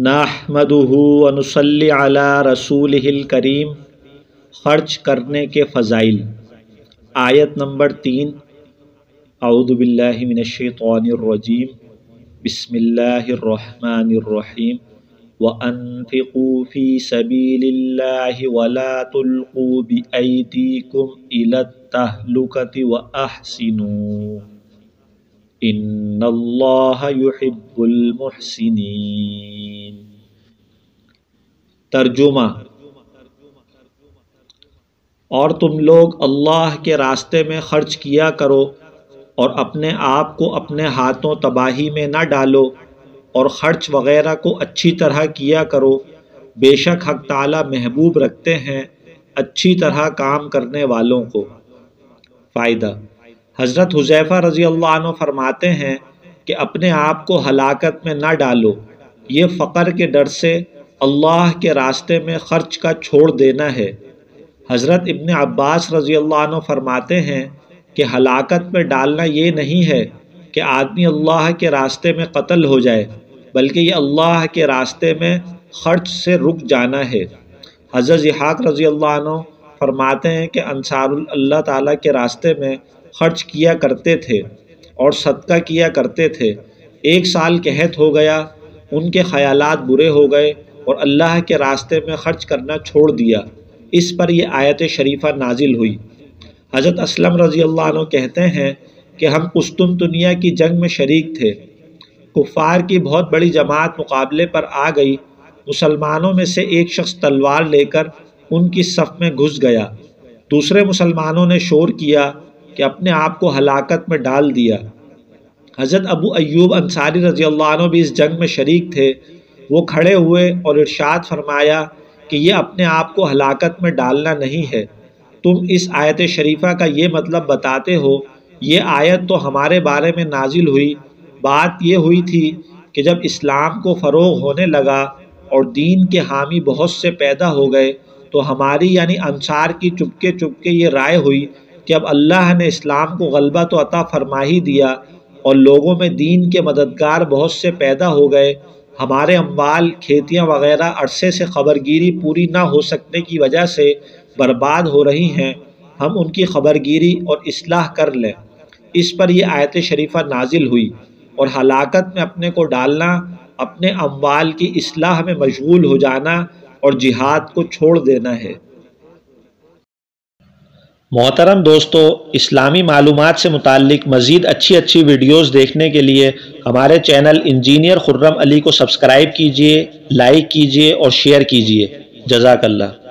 نحمدہ ونصلی علی رسولہ الکریم۔ خرچ کرنے کے فضائل۔ آیت نمبر 3۔ اعوذ باللہ من الشیطان الرجیم، بسم اللہ الرحمن الرحیم۔ وَأَنفِقُوا فِي سَبِيلِ اللَّهِ وَلَا تُلْقُوا بِأَيْدِيكُمْ إِلَى التَّهْلُكَةِ وَأَحْسِنُوا إِنَّ اللَّهَ يُحِبُّ الْمُحْسِنِينَ۔ ترجمہ: اور تم لوگ اللہ کے راستے میں خرچ کیا کرو اور اپنے آپ کو اپنے ہاتھوں تباہی میں نہ ڈالو، اور خرچ وغیرہ کو اچھی طرح کیا کرو، بے شک حق تعالیٰ محبوب رکھتے ہیں اچھی طرح کام کرنے والوں کو۔ فائدہ: حضرت حذیفہ رضی اللہ عنہ فرماتے ہیں کہ اپنے آپ کو ہلاکت میں نہ ڈالو، یہ فقر کے ڈر سے اللہ کے راستے میں خرچ کا چھوڑ دینا ہے۔ حضرت ابن عباس رضی اللہ عنہ فرماتے ہیں کہ ہلاکت میں ڈالنا یہ نہیں ہے کہ آدمی اللہ کے راستے میں قتل ہو جائے، بلکہ یہ اللہ کے راستے میں خرچ سے رک جانا ہے۔ حضرت ضحاک رضی اللہ عنہ فرماتے ہیں کہ انصار اللہ تعالیٰ کے راستے میں خرچ کیا کرتے تھے اور صدقہ کیا کرتے تھے۔ ایک سال قحط ہو گیا، ان کے خیالات برے ہو گئے اور اللہ کے راستے میں خرچ کرنا چھوڑ دیا۔ اس پر یہ آیت شریفہ نازل ہوئی۔ حضرت اسلم رضی اللہ عنہ کہتے ہیں کہ ہم قسطنطنیہ کی جنگ میں شریک تھے۔ کفار کی بہت بڑی جماعت مقابلے پر آ گئی۔ مسلمانوں میں سے ایک شخص تلوار لے کر ان کی صف میں گھس گیا۔ دوسرے مسلمانوں نے شور کیا کہ اپنے آپ کو ہلاکت میں ڈال دیا۔ حضرت ابو ایوب انصاری رضی اللہ عنہ بھی اس جنگ میں شریک تھے۔ وہ کھڑے ہوئے اور ارشاد فرمایا کہ یہ اپنے آپ کو ہلاکت میں ڈالنا نہیں ہے۔ تم اس آیت شریفہ کا یہ مطلب بتاتے ہو، یہ آیت تو ہمارے بارے میں نازل ہوئی۔ بات یہ ہوئی تھی کہ جب اسلام کو فروغ ہونے لگا اور دین کے حامی بہت سے پیدا ہو گئے تو ہماری یعنی انصار کی چپکے چپکے یہ رائے ہوئی کہ اب اللہ نے اسلام کو غلبہ تو عطا فرما ہی دیا اور لوگوں میں دین کے مددگار بہت سے پیدا ہو گئے، ہمارے اموال، کھیتیاں وغیرہ عرصے سے خبرگیری پوری نہ ہو سکنے کی وجہ سے برباد ہو رہی ہیں، ہم ان کی خبرگیری اور اصلاح کر لیں۔ اس پر یہ آیت شریفہ نازل ہوئی اور ہلاکت میں اپنے کو ڈالنا، اپنے اموال کی اصلاح میں مشغول ہو جانا اور جہاد کو چھوڑ دینا ہے۔ محترم دوستو، اسلامی معلومات سے متعلق مزید اچھی ویڈیوز دیکھنے کے لیے ہمارے چینل انجینئر خرم علی کو سبسکرائب کیجئے، لائک کیجئے اور شیئر کیجئے۔ جزاک اللہ۔